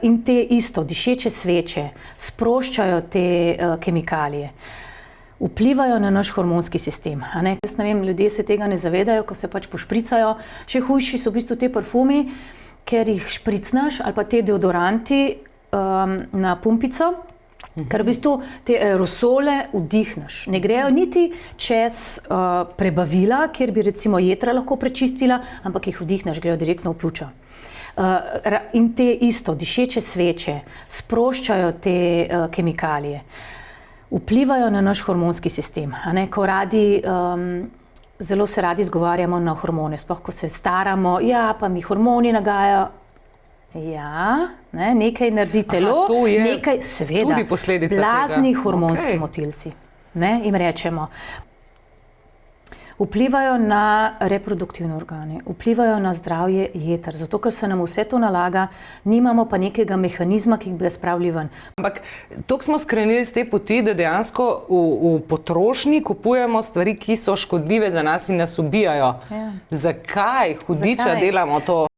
In te isto, dišeče sveče, sproščajo te kemikalije, vplivajo na naš hormonski sistem. Jaz ne vem, ljudje se tega ne zavedajo, ko se pač pošpricajo. Še hujši so v bistvu te parfumi, ker jih špricnaš, ali pa te deodoranti na pumpico, ker v bistvu te aerosole vdihneš. Ne grejo niti čez prebavila, kjer bi recimo jetra lahko prečistila, ampak jih vdihneš, grejo direktno v pljuča. In te isto, dišeče sveče, sproščajo te kemikalije, vplivajo na naš hormonski sistem. Ko zelo se radi izgovarjamo na hormone, sploh ko se staramo, ja, pa mi hormoni nagajajo. Ja, nekaj naredi telo, nekaj, seveda, blazni hormonski motilci, jim rečemo. Vplivajo na reproduktivne organe, vplivajo na zdravje jeter, zato ker se nam vse to nalaga, nimamo pa nekega mehanizma, ki bi ga spravili ven. Ampak toliko smo skrenili z te poti, da dejansko v potrošnji kupujemo stvari, ki so škodljive za nas in nas ubijajo. Ja. Zakaj, hudiča, delamo to?